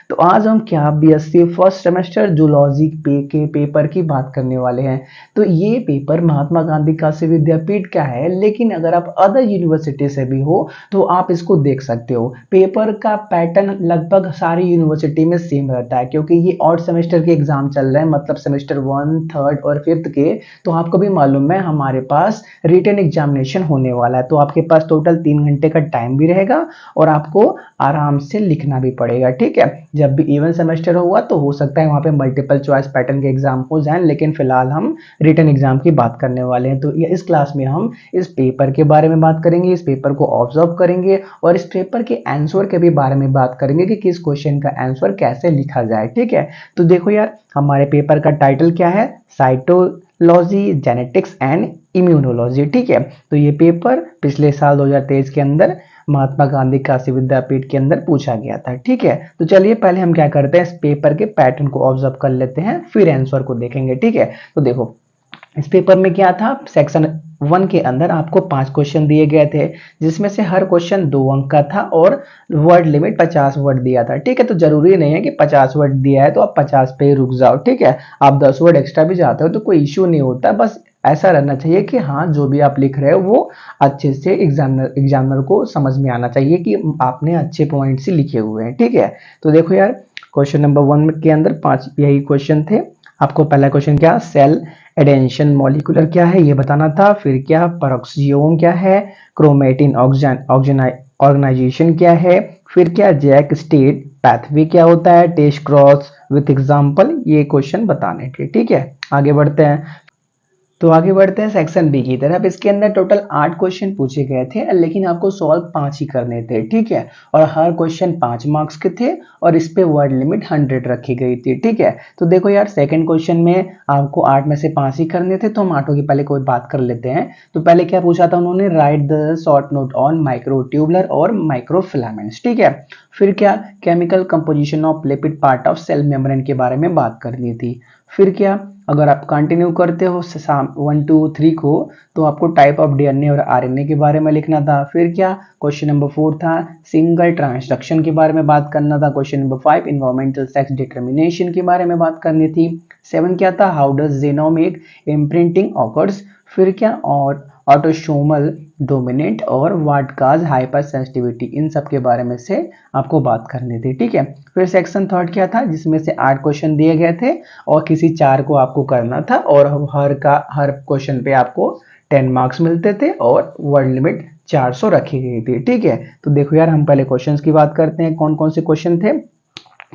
तो आज हम क्या बीएससी फर्स्ट सेमेस्टर जूलॉजी के पेपर की बात करने वाले हैं। तो ये पेपर महात्मा गांधी काशी विद्यापीठ का है, लेकिन अगर आप अदर यूनिवर्सिटी से भी हो तो आप इसको देख सकते हो। पेपर का पैटर्न लगभग सारी यूनिवर्सिटी में सेम रहता है, क्योंकि ये ऑड सेमेस्टर के एग्जाम चल रहे हैं, मतलब सेमेस्टर 1, 3rd और 5th के। तो आपको भी मालूम है हमारे पास रिटन एग्जामिनेशन होने वाला है, तो आपके पास टोटल 3 घंटे का टाइम भी रहेगा और आपको आराम से लिखना भी पड़ेगा। ठीक है, जब भी इवन सेमेस्टर होगा तो हो सकता है वहां पे मल्टीपल चॉइस पैटर्न के एग्जाम हो जाएं, लेकिन फिलहाल हम रिटन एग्जाम की बात करने वाले हैं। तो इस क्लास में हम इस पेपर के बारे में बात करेंगे, इस पेपर को ऑब्जर्व करेंगे और इस पेपर के आंसर के भी बारे में बात करेंगे कि किस क्वेश्चन का आंसर कैसे लिखा जाए। ठीक है, तो देखो यार, हमारे पेपर का टाइटल क्या है, साइटोलॉजी, जेनेटिक्स एंड इम्यूनोलॉजी। ठीक है, तो ये पेपर पिछले साल 2023 के अंदर महात्मा गांधी काशी विद्यापीठ के अंदर पूछा गया था। ठीक है, तो चलिए पहले हम क्या करते हैं, इस पेपर के पैटर्न को ऑब्जर्व कर लेते हैं, फिर आंसर को देखेंगे। ठीक है, तो देखो इस पेपर में क्या था, सेक्शन 1 के अंदर आपको 5 क्वेश्चन दिए गए थे, जिसमें से हर क्वेश्चन 2 अंक का था और वर्ड लिमिट 50 वर्ड दिया था। ठीक है, तो जरूरी नहीं है कि 50 वर्ड दिया है तो आप 50 पे ही रुक जाओ। ठीक है, आप 10 वर्ड एक्स्ट्रा भी जाते हो तो कोई इश्यू नहीं होता, बस ऐसा रहना चाहिए कि हाँ जो भी आप लिख रहे हो वो अच्छे से एग्जामिनर को समझ में आना चाहिए कि आपने अच्छे पॉइंट्स ही लिखे हुए हैं। ठीक है, तो देखो यार, क्वेश्चन नंबर 1 के अंदर 5 यही क्वेश्चन थे। आपको पहला क्वेश्चन क्या, सेल एडेंशन मॉलिक्यूलर क्या है ये बताना था, फिर क्या पेरोक्सियोम क्या है, क्रोमेटिन ऑर्गेनाइजेशन क्या है, फिर क्या जैक स्टेट पैथवे क्या होता है, टेस्ट क्रॉस विथ एग्जांपल, ये क्वेश्चन बताने थे। ठीक है, आगे बढ़ते हैं। तो आगे बढ़ते हैं सेक्शन बी की तरफ। इसके अंदर टोटल 8 क्वेश्चन पूछे गए थे, लेकिन आपको सॉल्व 5 ही करने थे। ठीक है, और हर क्वेश्चन 5 मार्क्स के थे और इस पे वर्ड लिमिट 100 रखी गई थी। ठीक है, तो देखो यार, सेकंड क्वेश्चन में आपको 8 में से 5 ही करने थे, तो हम 8 की पहले कोई बात कर लेते हैं। तो पहले क्या पूछा था उन्होंने, write the short note on microtubular और माइक्रोफिलामेंट्स। ठीक है, फिर क्या, chemical composition of lipid part of cell membrane के बारे में बात करनी थी। फिर क्या, अगर आप कंटिन्यू करते हो 1, 2, 3 को, तो आपको टाइप ऑफ डीएनए और आरएनए के बारे में लिखना था। फिर क्या, क्वेश्चन नंबर 4 था सिंगल ट्रांसडक्शन के बारे में बात करना था। Question number 5 environmental sex determination के बारे में बात करनी थी। 7 क्या था, how does genomic imprinting occurs. फिर क्या, और ऑटोसोमल डोमिनेंट और व्हाट काज हाइपर सेंसिटिविटी, इन सब के बारे में से आपको बात करनी थी। ठीक है, फिर सेक्शन 3 क्या था, जिसमें से 8 क्वेश्चन दिए गए थे और किसी 4 को आपको करना था और हर क्वेश्चन पे आपको 10 मार्क्स मिलते थे और वर्ड लिमिट 400 रखी गई थी। ठीक है, तो देखो यार, हम पहले क्वेश्चंस की बात करते हैं, कौन कौन से क्वेश्चन थे।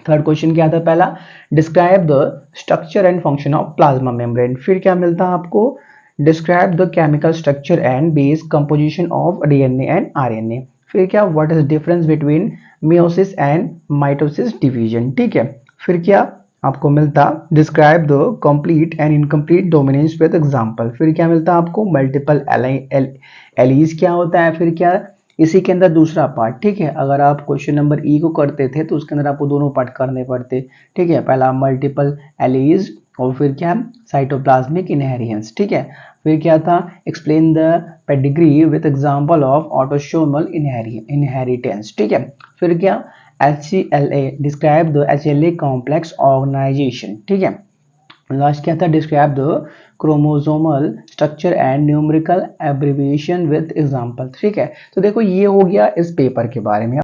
थर्ड क्वेश्चन क्या था, पहला describe the structure and function of plasma membrane. फिर क्या मिलता है आपको, describe the chemical structure and base composition of DNA and RNA. फिर क्या, what is difference between meiosis and mitosis division. ठीक है, फिर क्या आपको मिलता, describe the complete and incomplete dominance with example. फिर क्या मिलता आपको, मल्टीपल एलीज क्या होता है। फिर क्या, इसी के अंदर दूसरा पार्ट। ठीक है, अगर आप क्वेश्चन नंबर ई को करते थे तो उसके अंदर आपको दोनों पार्ट करने पड़ते। ठीक है, पहला मल्टीपल एलीज और फिर क्या, साइटोप्लाज्मिक इनहेरिटेंस। ठीक है, फिर क्या था, explain the pedigree with example of autosomal inheritance. ठीक है, फिर क्या, HCLA describe the HLA complex organization. ठीक है, लास्ट क्या था, describe the chromosomal structure and numerical abbreviation with example. ठीक है, तो देखो ये हो गया इस पेपर के बारे में।